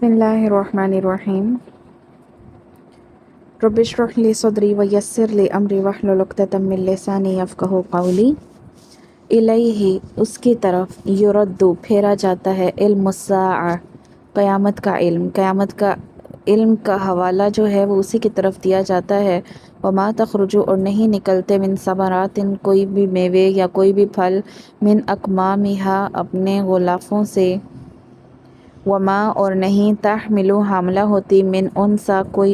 بسم اللہ الرحمن الرحیم رب اشرح لی صدری ویسر لی امری واحلل عقدۃ من لسانی یفقہوا قولی الیہ اس کی طرف یردو پھیرا جاتا ہے علم الساعہ قیامت کا علم کا حوالہ جو ہے وہ اسی کی طرف دیا جاتا ہے وما تخرج اور نہیں نکلتے من ثمرات کوئی بھی میوے یا کوئی بھی پھل من اکمامہا اپنے غلافوں سے وما اور نہیں تحمل حاملہ ہوتی من انثی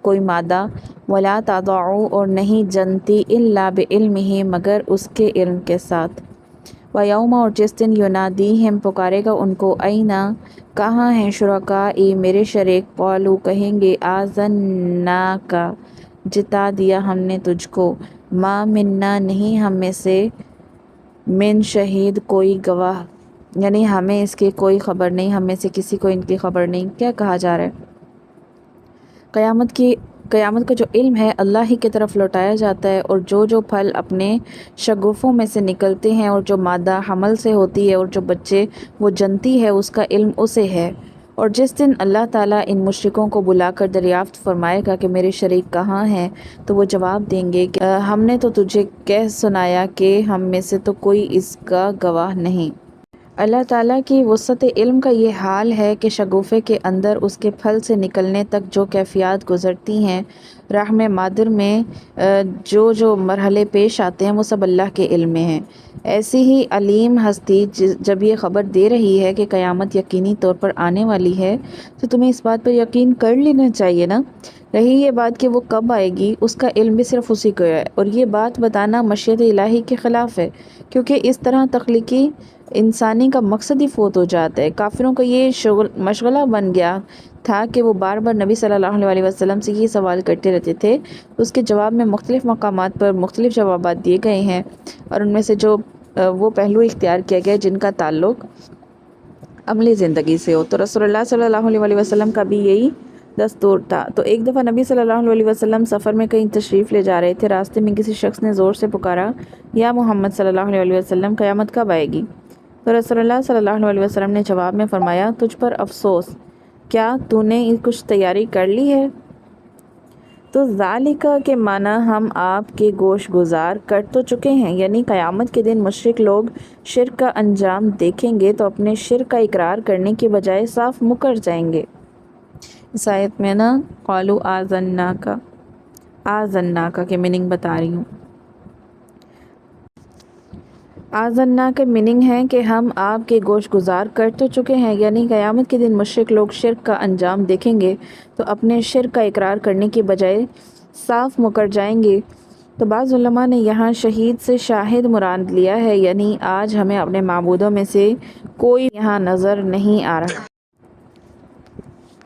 کوئی مادہ ولا تضع اور نہیں جنتی الا بعلمہ مگر اس کے علم کے ساتھ ویوم اور جس دن ینادیہم پکارے گا ان کو اینا کہاں ہیں شرکائی میرے شریک قالو کہیں گے آذناک جتا دیا ہم نے تجھ کو ما منا نہیں ہم میں سے من شہید کوئی گواہ یعنی ہمیں اس کی کوئی خبر نہیں، ہم میں سے کسی کو ان کی خبر نہیں۔ کیا کہا جا رہا ہے؟ قیامت کا جو علم ہے اللہ ہی کی طرف لوٹایا جاتا ہے، اور جو پھل اپنے شگوفوں میں سے نکلتے ہیں اور جو مادہ حمل سے ہوتی ہے اور جو بچے وہ جنتی ہے اس کا علم اسے ہے۔ اور جس دن اللہ تعالیٰ ان مشرکوں کو بلا کر دریافت فرمائے گا کہ میرے شریک کہاں ہیں، تو وہ جواب دیں گے کہ ہم نے تو تجھے کہہ سنایا کہ ہم میں سے تو کوئی اس کا گواہ نہیں۔ اللہ تعالیٰ کی وسعت علم کا یہ حال ہے کہ شگوفے کے اندر اس کے پھل سے نکلنے تک جو کیفیات گزرتی ہیں، رحم مادر میں جو مرحلے پیش آتے ہیں، وہ سب اللہ کے علم میں ہیں۔ ایسی ہی علیم ہستی جب یہ خبر دے رہی ہے کہ قیامت یقینی طور پر آنے والی ہے، تو تمہیں اس بات پر یقین کر لینا چاہیے نا۔ رہی یہ بات کہ وہ کب آئے گی، اس کا علم بھی صرف اسی کو ہے، اور یہ بات بتانا مشیت الہی کے خلاف ہے، کیونکہ اس طرح تخلیقی انسانی کا مقصد ہی فوت ہو جاتا ہے۔ کافروں کا یہ مشغلہ بن گیا تھا کہ وہ بار بار نبی صلی اللہ علیہ وسلم سے یہ سوال کرتے رہتے تھے۔ اس کے جواب میں مختلف مقامات پر مختلف جوابات دیے گئے ہیں، اور ان میں سے جو وہ پہلو اختیار کیا گیا جن کا تعلق عملی زندگی سے ہو، تو رسول اللہ صلی اللہ علیہ وسلم کا بھی یہی دستور تھا۔ تو ایک دفعہ نبی صلی اللہ علیہ وسلم سفر میں کہیں تشریف لے جا رہے تھے، راستے میں کسی شخص نے زور سے پکارا، یا محمد صلی اللہ علیہ وسلم قیامت کب آئے گی؟ تو رسول اللہ صلی اللہ علیہ وسلم نے جواب میں فرمایا، تجھ پر افسوس، کیا تو نے کچھ تیاری کر لی ہے؟ تو ذالک کے معنی ہم آپ کے گوش گزار کر تو چکے ہیں، یعنی قیامت کے دن مشرک لوگ شرک کا انجام دیکھیں گے تو اپنے شرک کا اقرار کرنے کے بجائے صاف مکر جائیں گے۔ اس آیت میں نا قالوا آذناک کے میننگ بتا رہی ہوں۔ آذنا کا میننگ ہے کہ ہم آپ کے گوش گزار کر تو چکے ہیں، یعنی قیامت کے دن مشرک لوگ شرک کا انجام دیکھیں گے تو اپنے شرک کا اقرار کرنے کے بجائے صاف مکر جائیں گے۔ تو بعض علماء نے یہاں شہید سے شاہد مراد لیا ہے، یعنی آج ہمیں اپنے معبودوں میں سے کوئی یہاں نظر نہیں آ رہا۔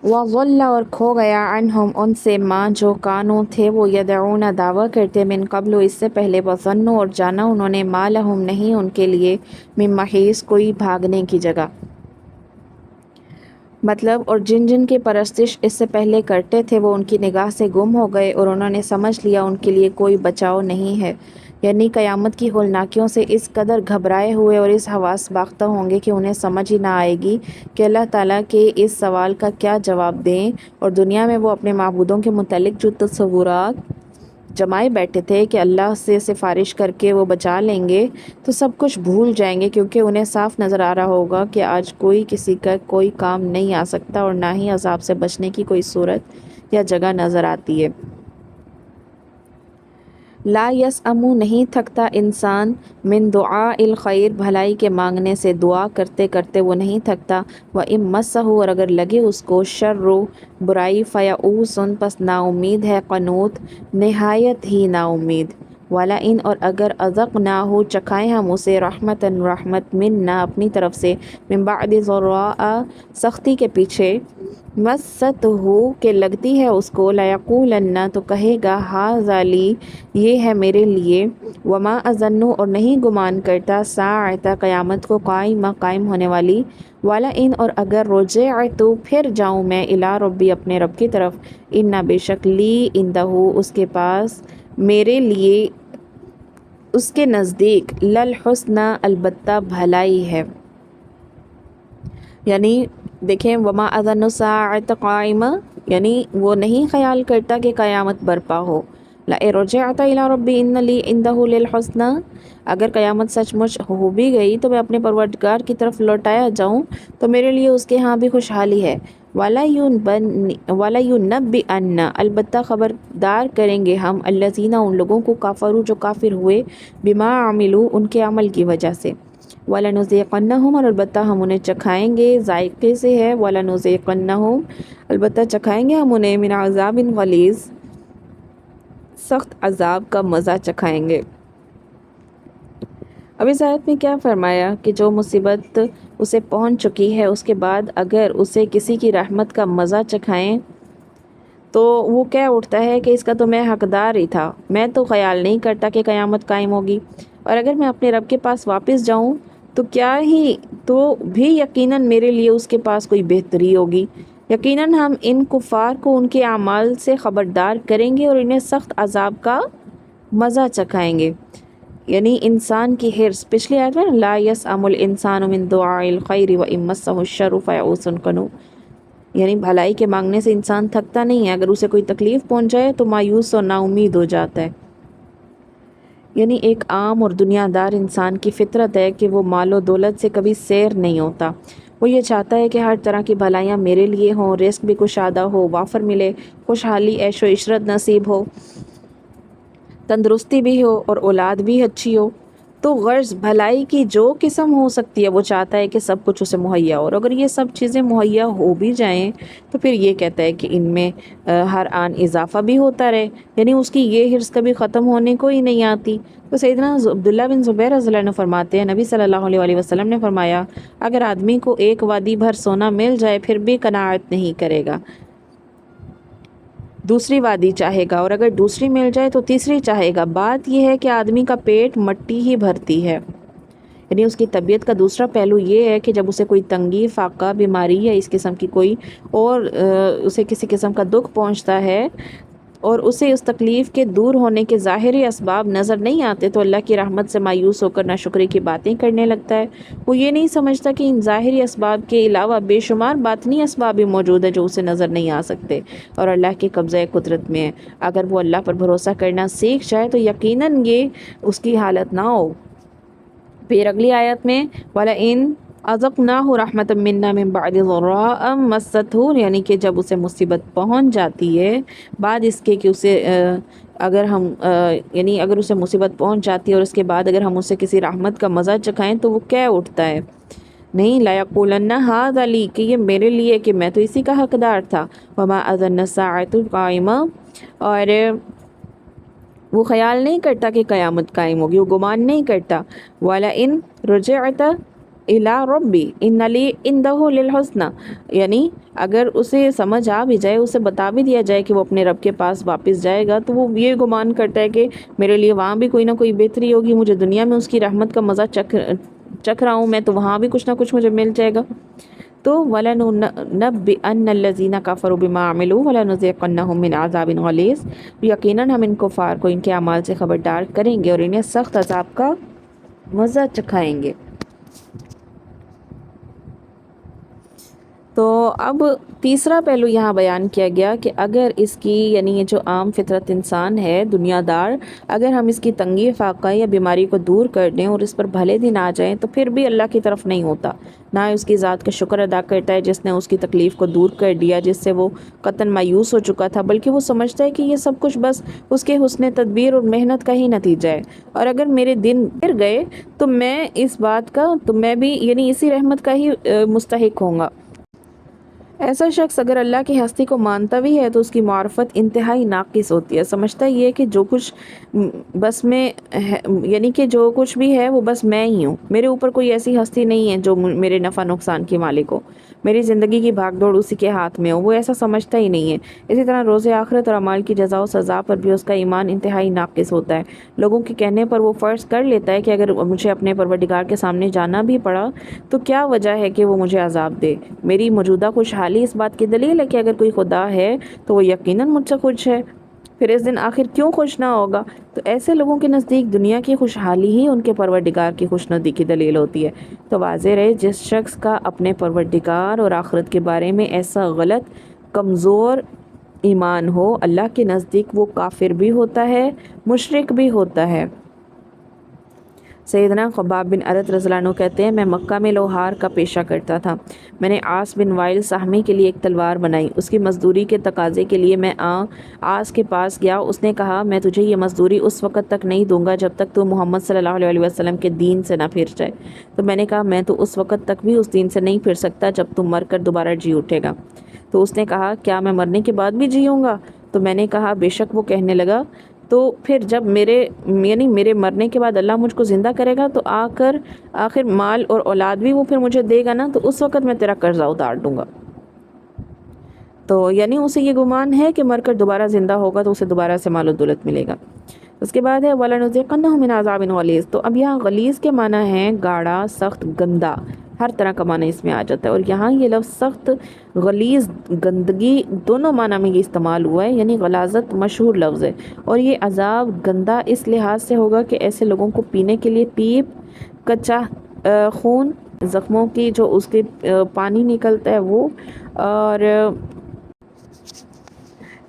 وَضَلَّ اور کھو گیا عنہم ان سے ماں جو کانوں تھے وہ یدعون دعویٰ کرتے من قبل اس سے پہلے، وظنوا اور جانا انہوں نے ما لہم نہیں ان کے لیے من محیص کوئی بھاگنے کی جگہ۔ مطلب اور جن کی پرستش اس سے پہلے کرتے تھے وہ ان کی نگاہ سے گم ہو گئے، اور انہوں نے سمجھ لیا ان کے لیے کوئی بچاؤ نہیں ہے، یعنی قیامت کی ہولناکیوں سے اس قدر گھبرائے ہوئے اور اس حواس باختہ ہوں گے کہ انہیں سمجھ ہی نہ آئے گی کہ اللہ تعالیٰ کے اس سوال کا کیا جواب دیں، اور دنیا میں وہ اپنے معبودوں کے متعلق جو تصورات جمائے بیٹھے تھے کہ اللہ سے سفارش کر کے وہ بچا لیں گے، تو سب کچھ بھول جائیں گے، کیونکہ انہیں صاف نظر آ رہا ہوگا کہ آج کوئی کسی کا کوئی کام نہیں آ سکتا، اور نہ ہی عذاب سے بچنے کی کوئی صورت یا جگہ نظر آتی ہے۔ لا یسأم نہیں تھکتا انسان من دعاء الخیر بھلائی کے مانگنے سے، دعا کرتے کرتے وہ نہیں تھکتا، وَإِن مَسَّهُ اور اگر لگے اس کو شر برائی، فَيَئُوسٌ پس نا امید ہے، قنوط نہایت ہی نا امید، وَلَئِن اور اگر أَذَقْنَاهُ چکھائیں ہم اسے رحمتاً رحمت منا اپنی طرف سے، من بعد ضراء سختی کے پیچھے، مَسَّتْهُ کہ لگتی ہے اس کو، لَيَقُولَنَّ تو کہے گا هَذَا لِي یہ ہے میرے لیے، وما اظن اور نہیں گمان کرتا ساعۃ قیامت کو قائم ہونے والی، ولئن اور اگر رجعت پھر جاؤں میں الی ربی اپنے رب کی طرف، ان بے شک لی عندہ اس کے پاس میرے لیے اس کے نزدیک للحسنی البتہ بھلائی ہے، یعنی دیکھیں وما اذن الساعۃ قائمہ، یعنی وہ نہیں خیال کرتا کہ قیامت برپا ہو. لئن رجعت الی ربی ان لی عندہ للحسنی، اگر قیامت سچ مچ ہو بھی گئی تو میں اپنے پروردگار کی طرف لوٹایا جاؤں تو میرے لیے اس کے ہاں بھی خوشحالی ہے. وَلَا يُنَبِّئَنَّ، البتہ خبردار کریں گے ہم، الذین، ان لوگوں کو، کافروا، جو کافر ہوئے، بما عملوا، ان کے عمل کی وجہ سے. وَلَنُذِيقَنَّهُمْ، اور البتہ ہم انہیں چکھائیں گے، ذائقے سے ہے، وَلَنُذِيقَنَّهُمْ، البتہ چکھائیں گے ہم انہیں، من عذاب غلیظ، سخت عذاب کا مزہ چکھائیں گے. اب اس آیت میں کیا فرمایا کہ جو مصیبت اسے پہنچ چکی ہے اس کے بعد اگر اسے کسی کی رحمت کا مزہ چکھائیں تو وہ کہہ اٹھتا ہے کہ اس کا تو میں حقدار ہی تھا، میں تو خیال نہیں کرتا کہ قیامت قائم ہوگی، اور اگر میں اپنے رب کے پاس واپس جاؤں تو کیا ہی تو بھی یقیناً میرے لیے اس کے پاس کوئی بہتری ہوگی. یقیناً ہم ان کفار کو ان کے اعمال سے خبردار کریں گے اور انہیں سخت عذاب کا مزہ چکھائیں گے. یعنی انسان کی حرص، پچھلی آیت میں لا یسأم الانسان من دعاء الخیر وان مسہ الشر فیئوس قنوط، یعنی بھلائی کے مانگنے سے انسان تھکتا نہیں ہے، اگر اسے کوئی تکلیف پہنچ جائے تو مایوس اور نا امید ہو جاتا ہے. یعنی ایک عام اور دنیا دار انسان کی فطرت ہے کہ وہ مال و دولت سے کبھی سیر نہیں ہوتا. وہ یہ چاہتا ہے کہ ہر طرح کی بھلائیاں میرے لیے ہوں، رزق بھی کشادہ ہو، وافر ملے، خوشحالی، عیش و عشرت نصیب ہو، تندرستی بھی ہو اور اولاد بھی اچھی ہو. تو غرض بھلائی کی جو قسم ہو سکتی ہے وہ چاہتا ہے کہ سب کچھ اسے مہیا ہو، اور اگر یہ سب چیزیں مہیا ہو بھی جائیں تو پھر یہ کہتا ہے کہ ان میں ہر آن اضافہ بھی ہوتا رہے، یعنی اس کی یہ حرص کبھی ختم ہونے کو ہی نہیں آتی. تو سیدنا عبداللہ بن زبیر رضی اللہ عنہ فرماتے ہیں، نبی صلی اللہ علیہ وسلم نے فرمایا، اگر آدمی کو ایک وادی بھر سونا مل جائے پھر بھی قناعت نہیں کرے گا، دوسری وادی چاہے گا، اور اگر دوسری مل جائے تو تیسری چاہے گا. بات یہ ہے کہ آدمی کا پیٹ مٹی ہی بھرتی ہے. یعنی اس کی طبیعت کا دوسرا پہلو یہ ہے کہ جب اسے کوئی تنگی، فاقہ، بیماری یا اس قسم کی کوئی اور اسے کسی قسم کا دکھ پہنچتا ہے اور اسے اس تکلیف کے دور ہونے کے ظاہری اسباب نظر نہیں آتے تو اللہ کی رحمت سے مایوس ہو کر ناشکری کی باتیں کرنے لگتا ہے. وہ یہ نہیں سمجھتا کہ ان ظاہری اسباب کے علاوہ بے شمار باطنی اسباب بھی موجود ہیں جو اسے نظر نہیں آ سکتے اور اللہ کے قبضۂ قدرت میں ہے. اگر وہ اللہ پر بھروسہ کرنا سیکھ جائے تو یقیناً یہ اس کی حالت نہ ہو. پھر اگلی آیت میں وَلَئِنْ أَذَقْنَاهُ رَحْمَةً مِنَّا مِنْ بَعْدِ ضَرَّاءٍ مَسَّتْهُ، یعنی کہ جب اسے مصیبت پہنچ جاتی ہے بعد اس کے کہ اسے اگر ہم یعنی اگر اسے مصیبت پہنچ جاتی ہے اور اس کے بعد اگر ہم اسے کسی رحمت کا مزہ چکھائیں تو وہ کہہ اٹھتا ہے، نہیں، لَيَقُولَنَّ هَذَا لِي، کہ یہ میرے لیے، کہ میں تو اسی کا حقدار تھا. وَمَا أَظُنُّ السَّاعَةَ قَائِمَةً، اور وہ خیال نہیں کرتا کہ قیامت قائم ہوگی، وہ گمان نہیں کرتا. وَلَئِن رُجِعْتَ إِلَىٰ رَبِّي إِنَّ لِي عِندَهُ لِلْحُسْنَىٰ، یعنی اگر اسے سمجھ آ بھی جائے، اسے بتا بھی دیا جائے کہ وہ اپنے رب کے پاس واپس جائے گا تو وہ یہ گمان کرتا ہے کہ میرے لیے وہاں بھی کوئی نہ کوئی بہتری ہوگی، مجھے دنیا میں اس کی رحمت کا مزہ چکھ رہا ہوں میں تو وہاں بھی کچھ نہ کچھ مجھے مل جائے گا. تو وَلَنُنَبِّئَنَّ الَّذِينَ كَفَرُوا بِمَا عَمِلُوا وَلَنُذِيقَنَّهُم مِّنْ عَذَابٍ غَلِيظٍ، یقیناً ہم ان کفار کو ان کے اعمال سے خبردار کریں گے اور انہیں سخت عذاب کا مزہ چکھائیں گے. تو اب تیسرا پہلو یہاں بیان کیا گیا کہ اگر اس کی یعنی یہ جو عام فطرت انسان ہے دنیا دار، اگر ہم اس کی تنگی، فاقہ یا بیماری کو دور کر دیں اور اس پر بھلے دن آ جائیں تو پھر بھی اللہ کی طرف نہیں ہوتا، نہ اس کی ذات کا شکر ادا کرتا ہے جس نے اس کی تکلیف کو دور کر دیا جس سے وہ قطعاً مایوس ہو چکا تھا، بلکہ وہ سمجھتا ہے کہ یہ سب کچھ بس اس کے حسن تدبیر اور محنت کا ہی نتیجہ ہے، اور اگر میرے دن پھر گئے تو میں اس بات کا تو میں بھی یعنی اسی رحمت کا ہی مستحق ہوں گا. ایسا شخص اگر اللہ کی ہستی کو مانتا بھی ہے تو اس کی معرفت انتہائی ناقص ہوتی ہے. سمجھتا یہ کہ جو کچھ بس میں یعنی کہ جو کچھ بھی ہے وہ بس میں ہی ہوں، میرے اوپر کوئی ایسی ہستی نہیں ہے جو میرے نفع نقصان کی مالک ہو، میری زندگی کی بھاگ دوڑ اسی کے ہاتھ میں ہو. وہ ایسا سمجھتا ہی نہیں ہے. اسی طرح روز آخرت اور اعمال کی جزا و سزا پر بھی اس کا ایمان انتہائی ناقص ہوتا ہے. لوگوں کے کہنے پر وہ فرض کر لیتا ہے کہ اگر مجھے اپنے پروردگار کے سامنے جانا بھی پڑا تو کیا وجہ ہے کہ وہ مجھے عذاب دے. میری موجودہ خوشحالی اس بات کی دلیل ہے کہ اگر کوئی خدا ہے تو وہ یقیناً مجھ سے خوش ہے. پھر اس دن آخر کیوں خوش نہ ہوگا؟ تو ایسے لوگوں کے نزدیک دنیا کی خوشحالی ہی ان کے پروردگار کی خوشنودی کی دلیل ہوتی ہے۔ تو واضح رہے جس شخص کا اپنے پروردگار اور آخرت کے بارے میں ایسا غلط کمزور ایمان ہو، اللہ کے نزدیک وہ کافر بھی ہوتا ہے، مشرک بھی ہوتا ہے۔ سیدنا خباب بن عرت رضی اللہ عنہ کہتے ہیں، میں مکہ میں لوہار کا پیشہ کرتا تھا۔ میں نے عاص بن وائل سہمی کے لیے ایک تلوار بنائی۔ اس کی مزدوری کے تقاضے کے لیے میں عاص کے پاس گیا۔ اس نے کہا، میں تجھے یہ مزدوری اس وقت تک نہیں دوں گا جب تک تو محمد صلی اللہ علیہ وسلم کے دین سے نہ پھر جائے۔ تو میں نے کہا، میں تو اس وقت تک بھی اس دین سے نہیں پھر سکتا جب تم مر کر دوبارہ جی اٹھے گا۔ تو اس نے کہا، کیا میں مرنے کے بعد بھی جیوں گا؟ تو میں نے کہا، بے شک۔ وہ کہنے لگا، تو پھر جب میرے مرنے کے بعد اللہ مجھ کو زندہ کرے گا تو آخر مال اور اولاد بھی وہ پھر مجھے دے گا نا، تو اس وقت میں تیرا قرضہ اتار دوں گا۔ تو یعنی اسے یہ گمان ہے کہ مر کر دوبارہ زندہ ہوگا تو اسے دوبارہ سے مال و دولت ملے گا۔ اس کے بعد ہے وَلَنُذِيقَنَّهُم مِّنْ عَذَابٍ غَلِيظٍ۔ تو اب یہاں غلیظ کے معنی ہیں گاڑھا، سخت، گندا، ہر طرح کا معنی اس میں آ جاتا ہے۔ اور یہاں یہ لفظ سخت، غلیظ، گندگی دونوں معنی میں یہ استعمال ہوا ہے، یعنی غلاظت مشہور لفظ ہے۔ اور یہ عذاب گندا اس لحاظ سے ہوگا کہ ایسے لوگوں کو پینے کے لیے پیپ، کچا خون، زخموں کی جو اس کے پانی نکلتا ہے وہ، اور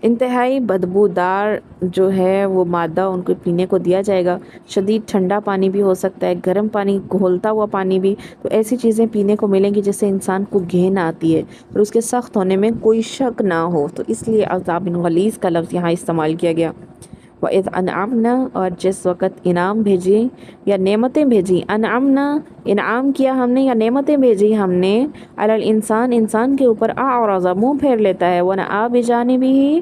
انتہائی بدبودار جو ہے وہ مادہ ان کو پینے کو دیا جائے گا۔ شدید ٹھنڈا پانی بھی ہو سکتا ہے، گرم پانی، گھولتا ہوا پانی بھی۔ تو ایسی چیزیں پینے کو ملیں گی جس سے انسان کو گھین آتی ہے اور اس کے سخت ہونے میں کوئی شک نہ ہو، تو اس لیے عذاب غلیظ کا لفظ یہاں استعمال کیا گیا۔ وَإِذْ أَنْعَمْنَا، اور جس وقت انعام بھیجی یا نعمتیں بھیجی، انعمنا انعام کیا ہم نے یا نعمتیں بھیجی ہم نے، علی الانسان انسان کے اوپر، اعرض منہ پھیر لیتا ہے، ونأى بجانبہ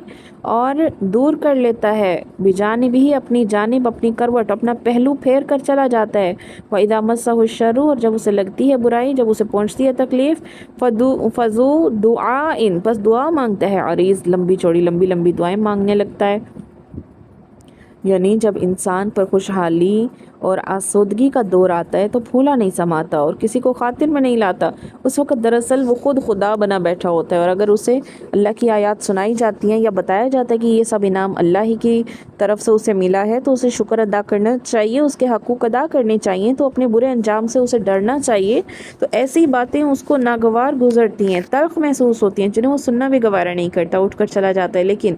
اور دور کر لیتا ہے، بجانبہ اپنی جانب، اپنی کروٹ، اپنا پہلو پھیر کر چلا جاتا ہے۔ وَإِذَا مَسَّهُ الشَّرُّ، اور جب اسے لگتی ہے برائی، جب اسے پہنچتی ہے تکلیف، فَذُو دُعَاءٍ، بس دعا مانگتا ہے، عریض، لمبی چوڑی لمبی لمبی دعائیں مانگنے لگتا ہے۔ یعنی جب انسان پر خوشحالی اور آسودگی کا دور آتا ہے تو پھولا نہیں سماتا اور کسی کو خاطر میں نہیں لاتا، اس وقت دراصل وہ خود خدا بنا بیٹھا ہوتا ہے۔ اور اگر اسے اللہ کی آیات سنائی جاتی ہیں یا بتایا جاتا ہے کہ یہ سب انعام اللہ ہی کی طرف سے اسے ملا ہے تو اسے شکر ادا کرنا چاہیے، اس کے حقوق ادا کرنے چاہیے، تو اپنے برے انجام سے اسے ڈرنا چاہیے۔ تو ایسی باتیں اس کو ناگوار گزرتی ہیں، تلخ محسوس ہوتی ہیں، جنہیں وہ سننا بھی گوارا نہیں کرتا، اٹھ کر چلا جاتا ہے۔ لیکن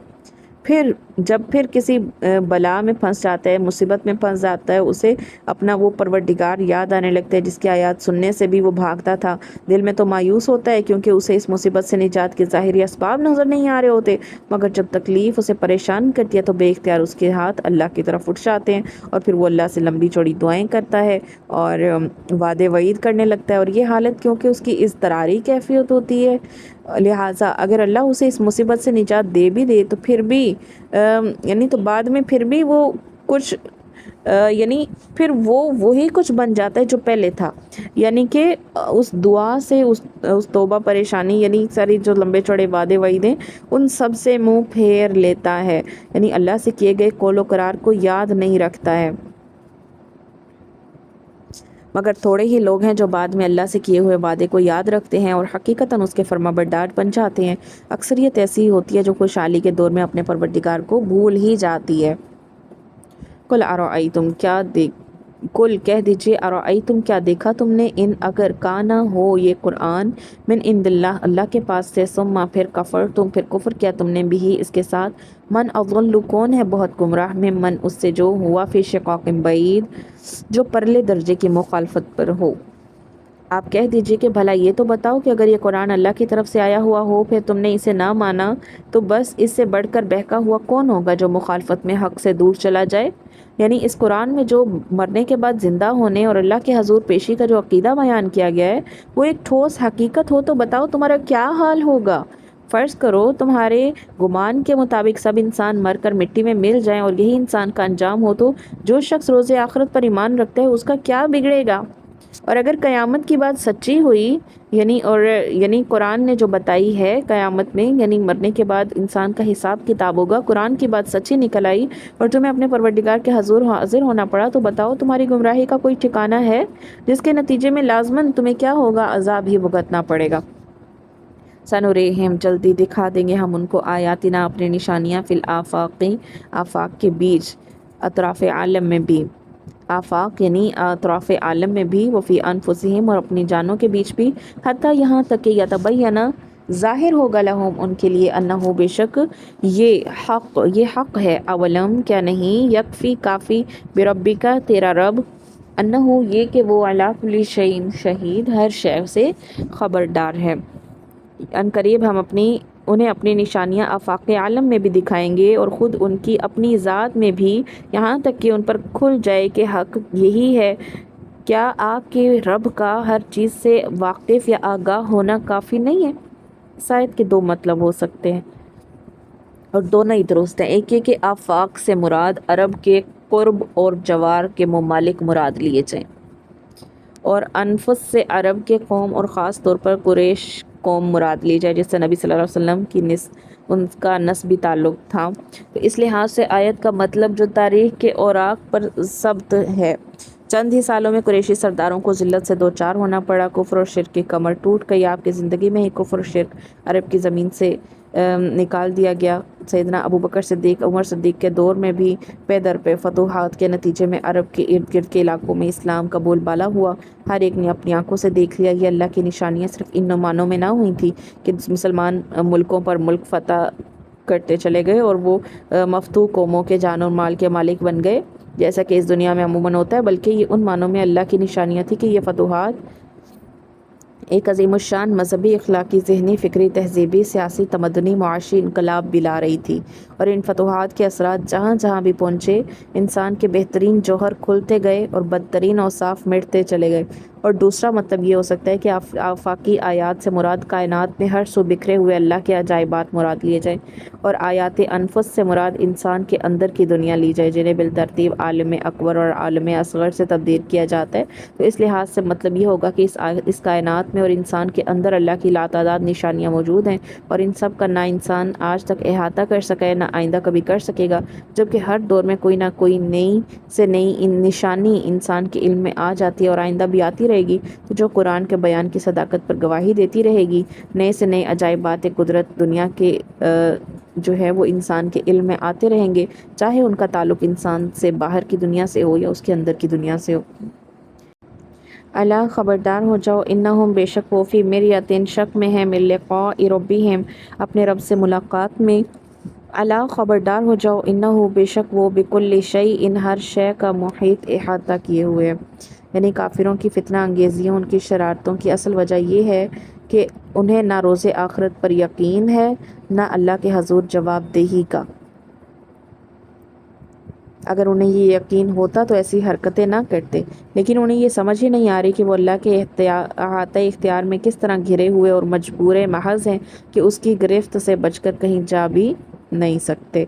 جب کسی بلا میں پھنس جاتا ہے، مصیبت میں پھنس جاتا ہے، اسے اپنا وہ پروردگار یاد آنے لگتا ہے جس کی آیات سننے سے بھی وہ بھاگتا تھا۔ دل میں تو مایوس ہوتا ہے کیونکہ اسے اس مصیبت سے نجات کے ظاہری اسباب نظر نہیں آ رہے ہوتے، مگر جب تکلیف اسے پریشان کرتی ہے تو بے اختیار اس کے ہاتھ اللہ کی طرف اٹھ جاتے ہیں اور پھر وہ اللہ سے لمبی چوڑی دعائیں کرتا ہے اور وعدے وعید کرنے لگتا ہے۔ اور یہ حالت کیونکہ اس کی اضطراری کیفیت ہوتی ہے، لہٰذا اگر اللہ اسے اس مصیبت سے نجات دے بھی دے تو پھر بھی یعنی تو بعد میں پھر بھی وہ کچھ یعنی پھر وہی کچھ بن جاتا ہے جو پہلے تھا، یعنی کہ اس دعا سے، اس توبہ پریشانی، یعنی ساری جو لمبے چوڑے وعدے وعیدیں، ان سب سے منہ پھیر لیتا ہے، یعنی اللہ سے کیے گئے قول و قرار کو یاد نہیں رکھتا ہے۔ مگر تھوڑے ہی لوگ ہیں جو بعد میں اللہ سے کیے ہوئے وعدے کو یاد رکھتے ہیں اور حقیقتاً اس کے فرما بردار بن جاتے ہیں۔ اکثریت ایسی ہوتی ہے جو خوشحالی کے دور میں اپنے پروردگار کو بھول ہی جاتی ہے۔ قل ارأیتم، کل کہہ دیجئے، ارأیتم کیا دیکھا تم نے، ان اگر کانا ہو یہ قرآن، من عند اللہ اللہ کے پاس سے، ثم پھر کفرتم پھر کفر کیا تم نے بھی اس کے ساتھ، من اضل کون ہے بہت گمراہ، ممن اس سے جو ہوا فی شقاق بعید جو پرلے درجے کی مخالفت پر ہو۔ آپ کہہ دیجئے کہ بھلا یہ تو بتاؤ کہ اگر یہ قرآن اللہ کی طرف سے آیا ہوا ہو پھر تم نے اسے نہ مانا تو بس اس سے بڑھ کر بہکا ہوا کون ہوگا جو مخالفت میں حق سے دور چلا جائے۔ یعنی اس قرآن میں جو مرنے کے بعد زندہ ہونے اور اللہ کے حضور پیشی کا جو عقیدہ بیان کیا گیا ہے وہ ایک ٹھوس حقیقت ہو تو بتاؤ تمہارا کیا حال ہوگا۔ فرض کرو تمہارے گمان کے مطابق سب انسان مر کر مٹی میں مل جائیں اور یہی انسان کا انجام ہو تو جو شخص روز آخرت پر ایمان رکھتا ہے اس کا کیا بگڑے گا؟ اور اگر قیامت کی بات سچی ہوئی، یعنی قرآن نے جو بتائی ہے قیامت میں، یعنی مرنے کے بعد انسان کا حساب کتاب ہوگا، قرآن کی بات سچی نکل آئی اور تمہیں اپنے پروردگار کے حضور حاضر ہونا پڑا، تو بتاؤ تمہاری گمراہی کا کوئی ٹھکانہ ہے جس کے نتیجے میں لازماً تمہیں کیا ہوگا، عذاب ہی بھگتنا پڑے گا۔ سنوریہم جلدی دکھا دیں گے ہم ان کو آیاتنا اپنے نشانیاں فی الآفاقی آفاق کے بیچ اطراف عالم میں بھی آفاق یعنی اطراف عالم میں بھی وفی انفسہم اور اپنی جانوں کے بیچ بھی حتیٰ یہاں تک کہ یتبینہ ظاہر ہوگا لہم ان کے لیے انہو بے شک یہ حق ہے اولم کیا نہیں یکفی کافی بربکا تیرا رب انہو یہ کہ وہ علی کل شیء شہید ہر شے سے خبردار ہے ان قریب ہم انہیں اپنی نشانیاں آفاق عالم میں بھی دکھائیں گے اور خود ان کی اپنی ذات میں بھی یہاں تک کہ ان پر کھل جائے کہ حق یہی ہے کیا آپ کے رب کا ہر چیز سے واقف یا آگاہ ہونا کافی نہیں ہے۔ شاید کے دو مطلب ہو سکتے ہیں اور دونوں ہی درست ہیں۔ ایک یہ کہ آفاق سے مراد عرب کے قرب اور جوار کے ممالک مراد لیے جائیں اور انفس سے عرب کے قوم اور خاص طور پر قریش قوم مراد لی جائے جس سے نبی صلی اللہ علیہ وسلم کی ان کا نسبی تعلق تھا۔ تو اس لحاظ سے آیت کا مطلب جو تاریخ کے اوراق پر ثبت ہے، چند ہی سالوں میں قریشی سرداروں کو ذلت سے دوچار ہونا پڑا، کفر اور شرک کی کمر ٹوٹ گئی، آپ کی زندگی میں ہی کفر اور شرک عرب کی زمین سے نکال دیا گیا۔ سیدنا ابو بکر صدیق عمر صدیق کے دور میں بھی پے در پہ فتوحات کے نتیجے میں عرب کے ارد گرد کے علاقوں میں اسلام کا بول بالا ہوا، ہر ایک نے اپنی آنکھوں سے دیکھ لیا۔ یہ اللہ کی نشانیاں صرف ان نمانوں میں نہ ہوئی تھی کہ مسلمان ملکوں پر ملک فتح کرتے چلے گئے اور وہ مفتوح قوموں کے جان اور مال کے مالک بن گئے جیسا کہ اس دنیا میں عموماً ہوتا ہے، بلکہ یہ ان معنوں میں اللہ کی نشانیاں تھی کہ یہ فتوحات ایک عظیم الشان مذہبی، اخلاقی، ذہنی، فکری، تہذیبی، سیاسی، تمدنی، معاشی انقلاب بھی لا رہی تھی، اور ان فتوحات کے اثرات جہاں جہاں بھی پہنچے انسان کے بہترین جوہر کھلتے گئے اور بدترین اوصاف مٹتے چلے گئے۔ اور دوسرا مطلب یہ ہو سکتا ہے کہ آفاقی آیات سے مراد کائنات میں ہر سو بکھرے ہوئے اللہ کے عجائبات مراد لیے جائیں، اور آیات انفس سے مراد انسان کے اندر کی دنیا لی جائے جنہیں بالترتیب عالم اکبر اور عالم اصغر سے تبدیل کیا جاتا ہے۔ تو اس لحاظ سے مطلب یہ ہوگا کہ اس کائنات میں اور انسان کے اندر اللہ کی لاتعداد نشانیاں موجود ہیں، اور ان سب کا نہ انسان آج تک احاطہ کر سکا ہے، نہ آئندہ کبھی کر سکے گا، جبکہ ہر دور میں کوئی نہ کوئی نئی سے نئی نشانی انسان کے علم میں آ جاتی ہے اور آئندہ بھی آتی رہے گی، تو جو قرآن کے بیان کی صداقت پر گواہی دیتی رہے گی۔ نئے سے نئے عجائبات قدرت دنیا کے جو ہے وہ انسان کے علم میں آتے رہیں گے، چاہے ان کا تعلق انسان سے باہر کی دنیا سے ہو یا اس کے اندر کی دنیا سے ہو۔ الا خبردار ہو جاؤ، انہم بے شک وہ فی مریۃ شک میں ہے، من لقاء ربہم اپنے رب سے ملاقات میں۔ الا خبردار ہو جاؤ، انہو بے شک وہ بکل شیء ہر شے کا محیط احاطہ کیے ہوئے ہے۔ یعنی کافروں کی فتنہ انگیزیوں، ان کی شرارتوں کی اصل وجہ یہ ہے کہ انہیں نہ روز آخرت پر یقین ہے، نہ اللہ کے حضور جواب دہی کا۔ اگر انہیں یہ یقین ہوتا تو ایسی حرکتیں نہ کرتے، لیکن انہیں یہ سمجھ ہی نہیں آ رہی کہ وہ اللہ کے احاطہ اختیار میں کس طرح گھرے ہوئے اور مجبور محض ہیں کہ اس کی گرفت سے بچ کر کہیں جا بھی نہیں سکتے۔